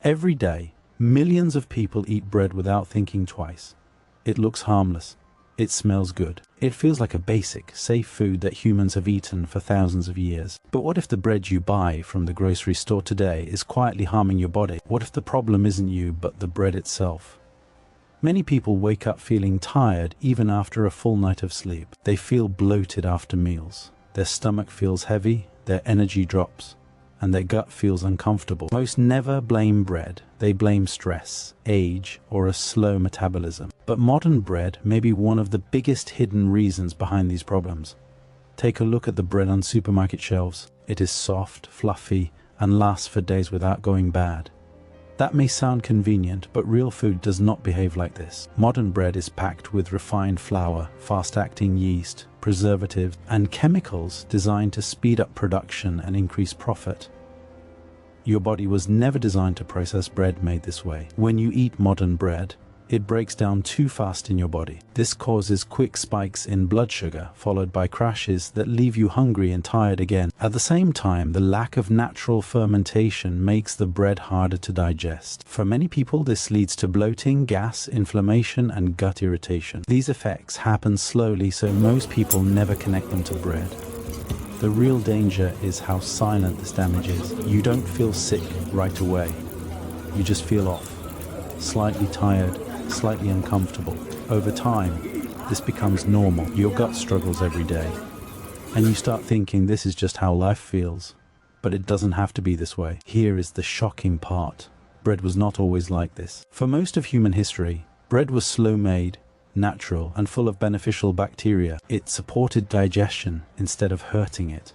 Every day, millions of people eat bread without thinking twice. It looks harmless. It smells good. It feels like a basic, safe food that humans have eaten for thousands of years. But what if the bread you buy from the grocery store today is quietly harming your body? What if the problem isn't you, but the bread itself? Many people wake up feeling tired even after a full night of sleep. They feel bloated after meals. Their stomach feels heavy, their energy drops, and their gut feels uncomfortable. Most never blame bread. They blame stress, age, or a slow metabolism. But modern bread may be one of the biggest hidden reasons behind these problems. Take a look at the bread on supermarket shelves. It is soft, fluffy, and lasts for days without going bad. That may sound convenient, but real food does not behave like this. Modern bread is packed with refined flour, fast-acting yeast, preservatives, and chemicals designed to speed up production and increase profit. Your body was never designed to process bread made this way. When you eat modern bread, it breaks down too fast in your body. This causes quick spikes in blood sugar, followed by crashes that leave you hungry and tired again. At the same time, the lack of natural fermentation makes the bread harder to digest. For many people, this leads to bloating, gas, inflammation, and gut irritation. These effects happen slowly, so most people never connect them to bread. The real danger is how silent this damage is. You don't feel sick right away. You just feel off, slightly tired, slightly uncomfortable. Over time, this becomes normal. Your gut struggles every day, and you start thinking this is just how life feels. But it doesn't have to be this way. Here is the shocking part. Bread was not always like this. For most of human history, bread was slow-made, natural, and full of beneficial bacteria. It supported digestion instead of hurting it.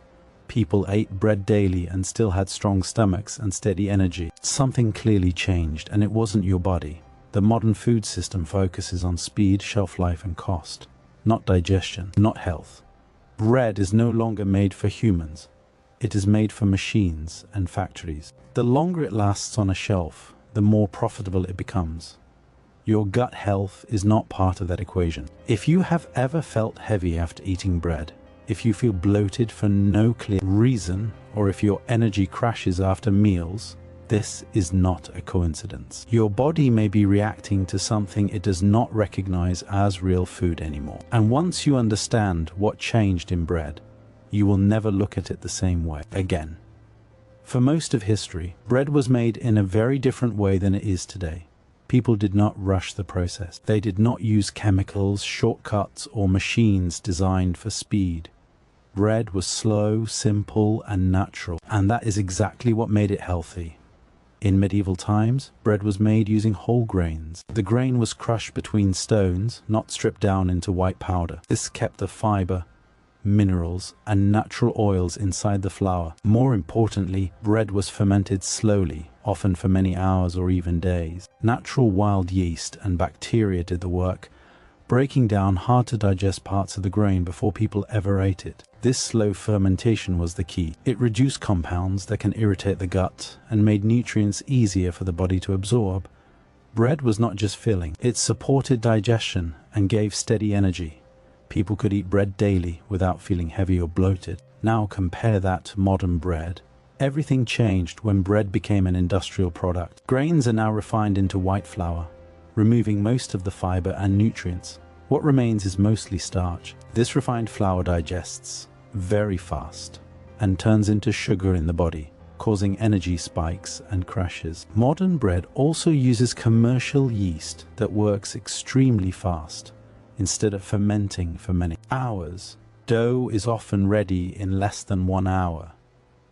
People ate bread daily and still had strong stomachs and steady energy. Something clearly changed, and it wasn't your body. The modern food system focuses on speed, shelf life, and cost, not digestion, not health. Bread is no longer made for humans. It is made for machines and factories. The longer it lasts on a shelf, the more profitable it becomes. Your gut health is not part of that equation. If you have ever felt heavy after eating bread, if you feel bloated for no clear reason, or if your energy crashes after meals, this is not a coincidence. Your body may be reacting to something it does not recognize as real food anymore. And once you understand what changed in bread, you will never look at it the same way again. For most of history, bread was made in a very different way than it is today. People did not rush the process. They did not use chemicals, shortcuts, or machines designed for speed. Bread was slow, simple, and natural, and that is exactly what made it healthy. In medieval times, bread was made using whole grains. The grain was crushed between stones, not stripped down into white powder. This kept the fiber, minerals, and natural oils inside the flour. More importantly, bread was fermented slowly, often for many hours or even days. Natural wild yeast and bacteria did the work, breaking down hard-to-digest parts of the grain before people ever ate it. This slow fermentation was the key. It reduced compounds that can irritate the gut and made nutrients easier for the body to absorb. Bread was not just filling. It supported digestion and gave steady energy. People could eat bread daily without feeling heavy or bloated. Now compare that to modern bread. Everything changed when bread became an industrial product. Grains are now refined into white flour, removing most of the fiber and nutrients. What remains is mostly starch. This refined flour digests very fast and turns into sugar in the body, causing energy spikes and crashes. Modern bread also uses commercial yeast that works extremely fast. Instead of fermenting for many hours, dough is often ready in less than 1 hour.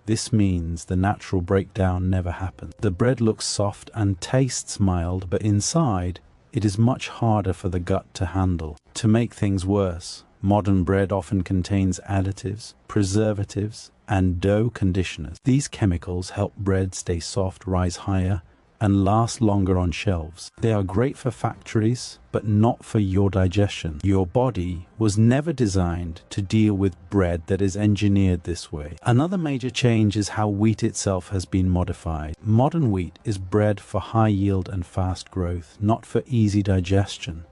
This means the natural breakdown never happens. The bread looks soft and tastes mild, but inside, it is much harder for the gut to handle. To make things worse, modern bread often contains additives, preservatives, and dough conditioners. These chemicals help bread stay soft, rise higher, and last longer on shelves. They are great for factories, but not for your digestion. Your body was never designed to deal with bread that is engineered this way. Another major change is how wheat itself has been modified. Modern wheat is bred for high yield and fast growth, not for easy digestion.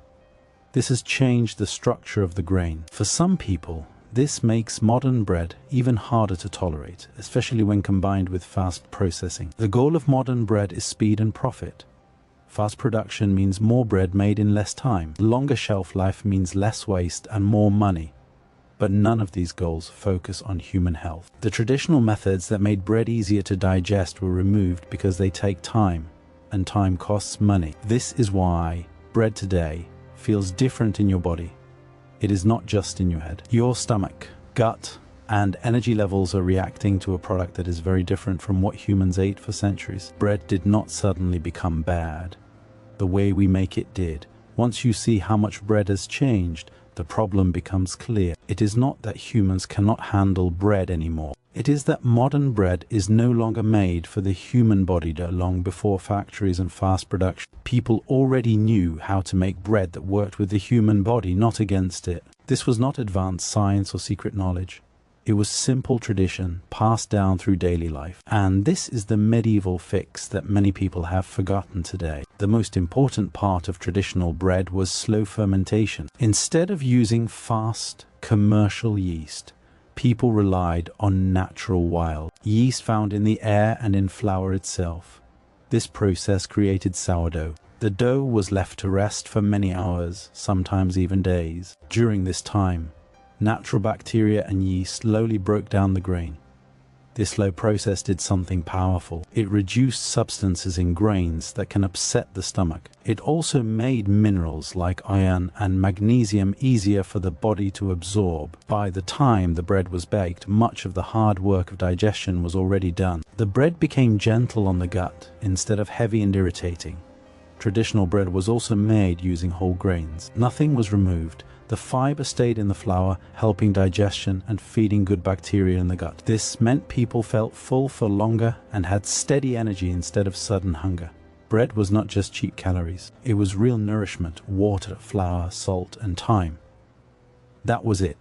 This has changed the structure of the grain. For some people, This makes modern bread even harder to tolerate, especially when combined with fast processing. The goal of modern bread is speed and profit. Fast production means more bread made in less time. Longer shelf life means less waste and more money. But none of these goals focus on human health. The traditional methods that made bread easier to digest were removed because they take time, and time costs money. This is why bread today feels different in your body. It is not just in your head. Your stomach, gut, and energy levels are reacting to a product that is very different from what humans ate for centuries. Bread did not suddenly become bad. The way we make it did. Once you see how much bread has changed, the problem becomes clear. It is not that humans cannot handle bread anymore. It is that modern bread is no longer made for the human body long before factories and fast production. People already knew how to make bread that worked with the human body, not against it. This was not advanced science or secret knowledge. It was simple tradition passed down through daily life. And this is the medieval fix that many people have forgotten today. The most important part of traditional bread was slow fermentation. Instead of using fast, commercial yeast, people relied on natural wild yeast found in the air and in flour itself. This process created sourdough. The dough was left to rest for many hours, sometimes even days. During this time, natural bacteria and yeast slowly broke down the grain. This slow process did something powerful. It reduced substances in grains that can upset the stomach. It also made minerals like iron and magnesium easier for the body to absorb. By the time the bread was baked, much of the hard work of digestion was already done. The bread became gentle on the gut instead of heavy and irritating. Traditional bread was also made using whole grains. Nothing was removed. The fiber stayed in the flour, helping digestion and feeding good bacteria in the gut. This meant people felt full for longer and had steady energy instead of sudden hunger. Bread was not just cheap calories. It was real nourishment: water, flour, salt, and time. That was it.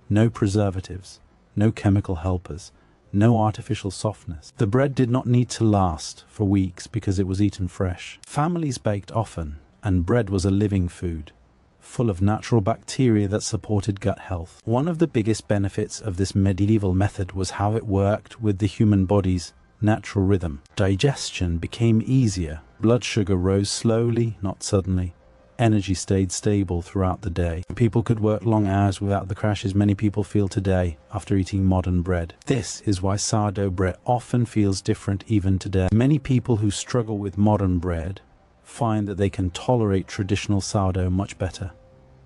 No preservatives, no chemical helpers, no artificial softness. The bread did not need to last for weeks because it was eaten fresh. Families baked often, and bread was a living food, full of natural bacteria that supported gut health. One of the biggest benefits of this medieval method was how it worked with the human body's natural rhythm. Digestion became easier. Blood sugar rose slowly, not suddenly. Energy stayed stable throughout the day. People could work long hours without the crashes many people feel today after eating modern bread. This is why sourdough bread often feels different even today. Many people who struggle with modern bread find that they can tolerate traditional sourdough much better.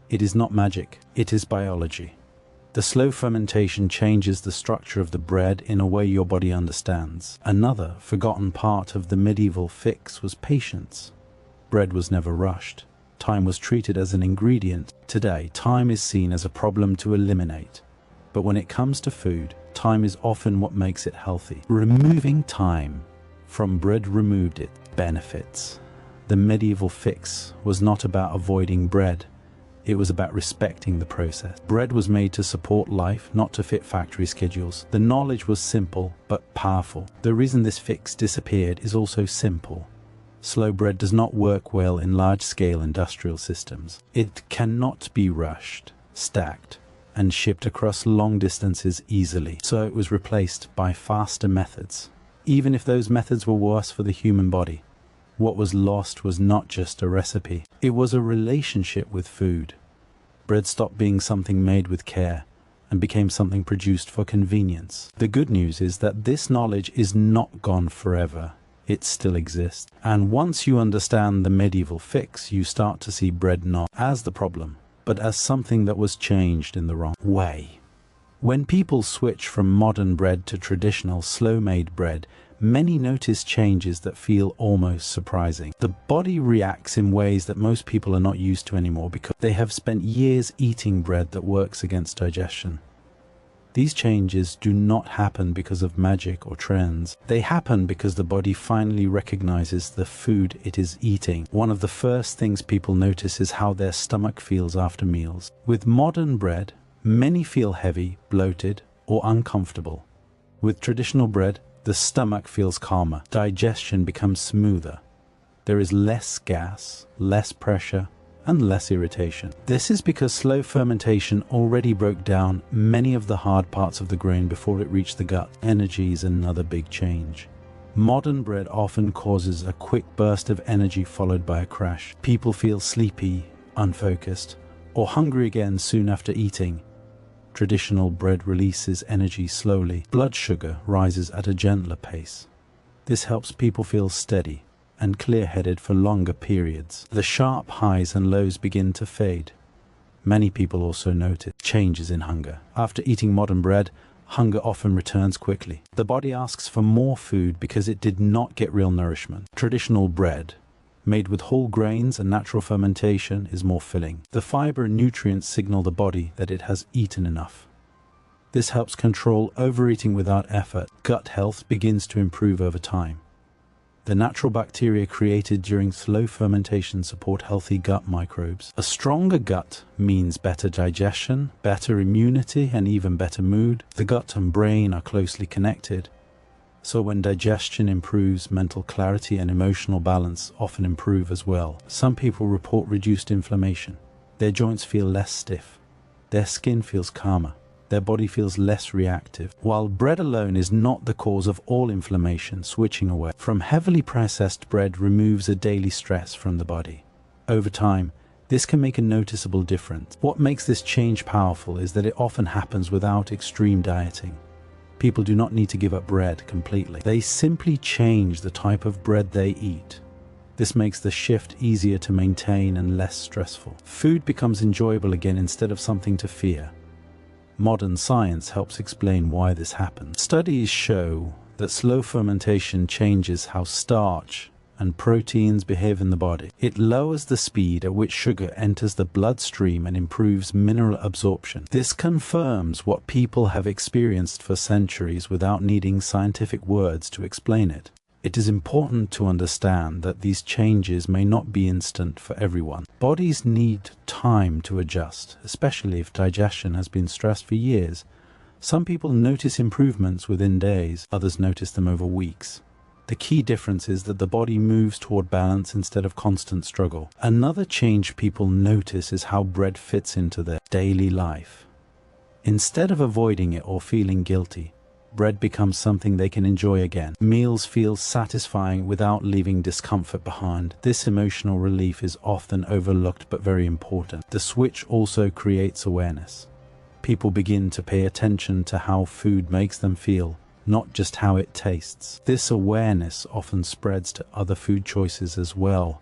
It is not magic, it is biology. The slow fermentation changes the structure of the bread in a way your body understands. Another forgotten part of the medieval fix was patience. Bread was never rushed. Time was treated as an ingredient. Today, time is seen as a problem to eliminate. But when it comes to food, time is often what makes it healthy. Removing time from bread removed its benefits. The medieval fix was not about avoiding bread. It was about respecting the process. Bread was made to support life, not to fit factory schedules. The knowledge was simple but powerful. The reason this fix disappeared is also simple. Slow bread does not work well in large-scale industrial systems. It cannot be rushed, stacked, and shipped across long distances easily. So it was replaced by faster methods, even if those methods were worse for the human body. What was lost was not just a recipe. It was a relationship with food. Bread stopped being something made with care and became something produced for convenience. The good news is that this knowledge is not gone forever. It still exists. And once you understand the medieval fix, you start to see bread not as the problem, but as something that was changed in the wrong way. When people switch from modern bread to traditional slow-made bread, many notice changes that feel almost surprising. The body reacts in ways that most people are not used to anymore because they have spent years eating bread that works against digestion. These changes do not happen because of magic or trends. They happen because the body finally recognizes the food it is eating. One of the first things people notice is how their stomach feels after meals. With modern bread, many feel heavy, bloated, or uncomfortable. With traditional bread, the stomach feels calmer. Digestion becomes smoother. There is less gas, less pressure, and less irritation. This is because slow fermentation already broke down many of the hard parts of the grain before it reached the gut. Energy is another big change. Modern bread often causes a quick burst of energy followed by a crash. People feel sleepy, unfocused, or hungry again soon after eating. Traditional bread releases energy slowly. Blood sugar rises at a gentler pace. This helps people feel steady and clear-headed for longer periods. The sharp highs and lows begin to fade. Many people also notice changes in hunger. After eating modern bread, hunger often returns quickly. The body asks for more food because it did not get real nourishment. Traditional bread, made with whole grains and natural fermentation, is more filling. The fiber and nutrients signal the body that it has eaten enough. This helps control overeating without effort. Gut health begins to improve over time. The natural bacteria created during slow fermentation support healthy gut microbes. A stronger gut means better digestion, better immunity, and even better mood. The gut and brain are closely connected, so when digestion improves, mental clarity and emotional balance often improve as well. Some people report reduced inflammation. Their joints feel less stiff. Their skin feels calmer. Their body feels less reactive. While bread alone is not the cause of all inflammation, switching away from heavily processed bread removes a daily stress from the body. Over time, this can make a noticeable difference. What makes this change powerful is that it often happens without extreme dieting. People do not need to give up bread completely. They simply change the type of bread they eat. This makes the shift easier to maintain and less stressful. Food becomes enjoyable again instead of something to fear. Modern science helps explain why this happens. Studies show that slow fermentation changes how starch and proteins behave in the body. It lowers the speed at which sugar enters the bloodstream and improves mineral absorption. This confirms what people have experienced for centuries without needing scientific words to explain it. It is important to understand that these changes may not be instant for everyone. Bodies need time to adjust, especially if digestion has been stressed for years. Some people notice improvements within days, others notice them over weeks. The key difference is that the body moves toward balance instead of constant struggle. Another change people notice is how bread fits into their daily life. Instead of avoiding it or feeling guilty, bread becomes something they can enjoy again. Meals feel satisfying without leaving discomfort behind. This emotional relief is often overlooked but very important. The switch also creates awareness. People begin to pay attention to how food makes them feel, not just how it tastes. This awareness often spreads to other food choices as well.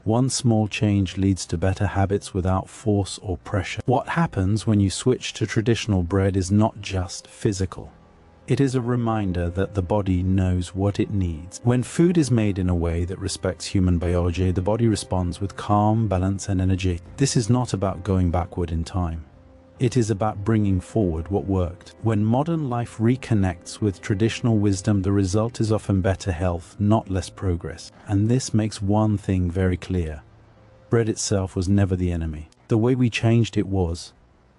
One small change leads to better habits without force or pressure. What happens when you switch to traditional bread is not just physical. It is a reminder that the body knows what it needs. When food is made in a way that respects human biology, the body responds with calm, balance, and energy. This is not about going backward in time. It is about bringing forward what worked. When modern life reconnects with traditional wisdom, the result is often better health, not less progress. And this makes one thing very clear. Bread itself was never the enemy. The way we changed it was.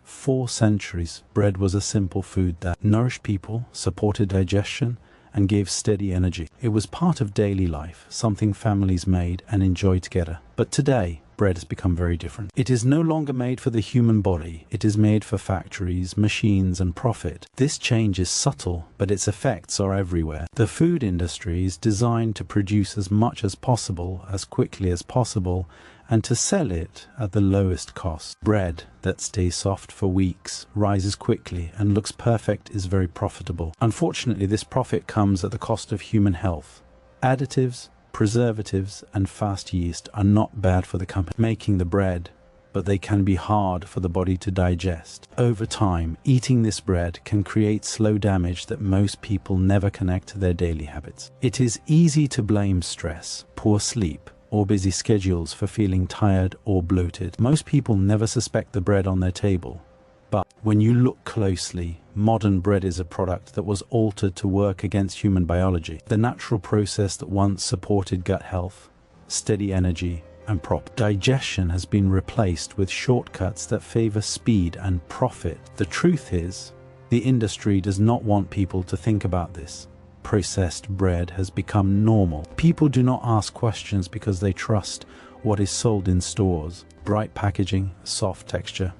4 centuries, bread was a simple food that nourished people, supported digestion, and gave steady energy. It was part of daily life, something families made and enjoyed together. But today, bread has become very different. It is no longer made for the human body. It is made for factories, machines, and profit. This change is subtle, but its effects are everywhere. The food industry is designed to produce as much as possible, as quickly as possible, and to sell it at the lowest cost. Bread that stays soft for weeks, rises quickly, and looks perfect is very profitable. Unfortunately, this profit comes at the cost of human health. Additives, preservatives, and fast yeast are not bad for the company making the bread, but they can be hard for the body to digest. Over time, eating this bread can create slow damage that most people never connect to their daily habits. It is easy to blame stress, poor sleep, or busy schedules for feeling tired or bloated. Most people never suspect the bread on their table. But when you look closely, modern bread is a product that was altered to work against human biology. The natural process that once supported gut health, steady energy, and proper digestion has been replaced with shortcuts that favor speed and profit. The truth is, the industry does not want people to think about this. Processed bread has become normal. People do not ask questions because they trust what is sold in stores. Bright packaging, soft texture,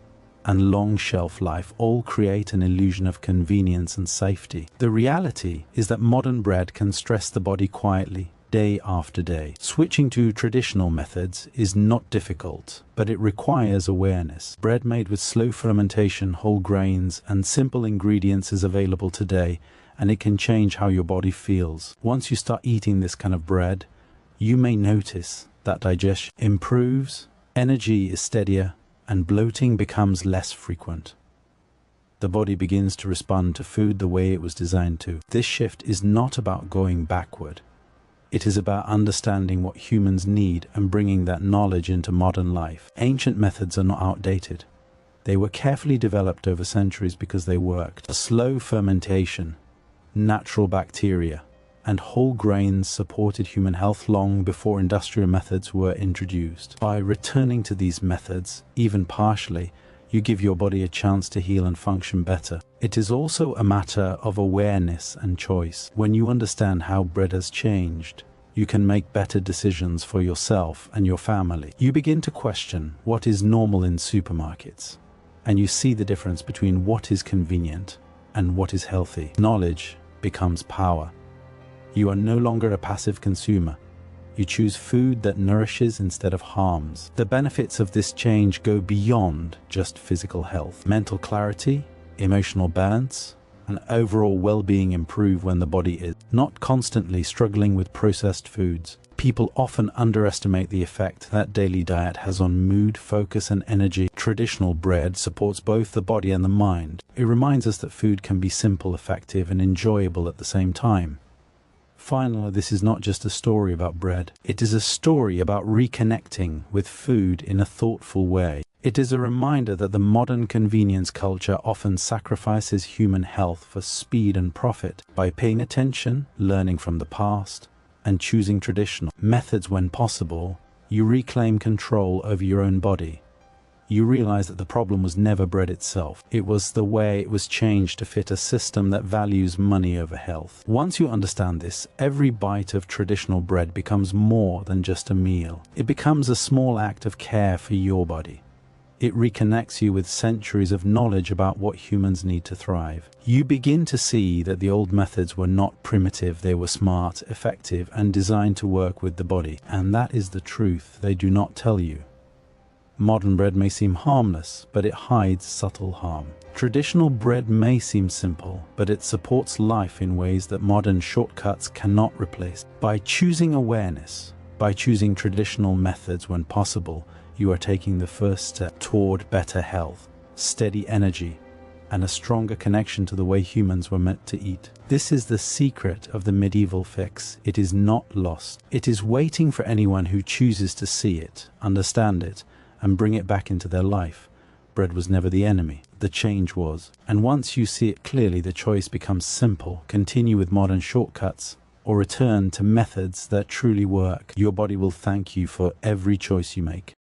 and long shelf life all create an illusion of convenience and safety. The reality is that modern bread can stress the body quietly, day after day. Switching to traditional methods is not difficult, but it requires awareness. Bread made with slow fermentation, whole grains, and simple ingredients is available today, and it can change how your body feels. Once you start eating this kind of bread, you may notice that digestion improves, energy is steadier, and bloating becomes less frequent. The body begins to respond to food the way it was designed to. This shift is not about going backward. It is about understanding what humans need and bringing that knowledge into modern life. Ancient methods are not outdated. They were carefully developed over centuries because they worked. Slow fermentation, natural bacteria, and whole grains supported human health long before industrial methods were introduced. By returning to these methods, even partially, you give your body a chance to heal and function better. It is also a matter of awareness and choice. When you understand how bread has changed, you can make better decisions for yourself and your family. You begin to question what is normal in supermarkets, and you see the difference between what is convenient and what is healthy. Knowledge becomes power. You are no longer a passive consumer. You choose food that nourishes instead of harms. The benefits of this change go beyond just physical health. Mental clarity, emotional balance, and overall well-being improve when the body is not constantly struggling with processed foods. People often underestimate the effect that daily diet has on mood, focus, and energy. Traditional bread supports both the body and the mind. It reminds us that food can be simple, effective, and enjoyable at the same time. Finally, this is not just a story about bread. It is a story about reconnecting with food in a thoughtful way. It is a reminder that the modern convenience culture often sacrifices human health for speed and profit. By paying attention, learning from the past, and choosing traditional methods when possible, you reclaim control over your own body. You realize that the problem was never bread itself. It was the way it was changed to fit a system that values money over health. Once you understand this, every bite of traditional bread becomes more than just a meal. It becomes a small act of care for your body. It reconnects you with centuries of knowledge about what humans need to thrive. You begin to see that the old methods were not primitive, they were smart, effective, and designed to work with the body. And that is the truth they do not tell you. Modern bread may seem harmless, but it hides subtle harm. Traditional bread may seem simple, but it supports life in ways that modern shortcuts cannot replace. By choosing awareness, by choosing traditional methods when possible, you are taking the first step toward better health, steady energy, and a stronger connection to the way humans were meant to eat. This is the secret of the medieval fix. It is not lost. It is waiting for anyone who chooses to see it, understand it, and bring it back into their life. Bread was never the enemy. The change was. And once you see it clearly, the choice becomes simple. Continue with modern shortcuts or return to methods that truly work. Your body will thank you for every choice you make.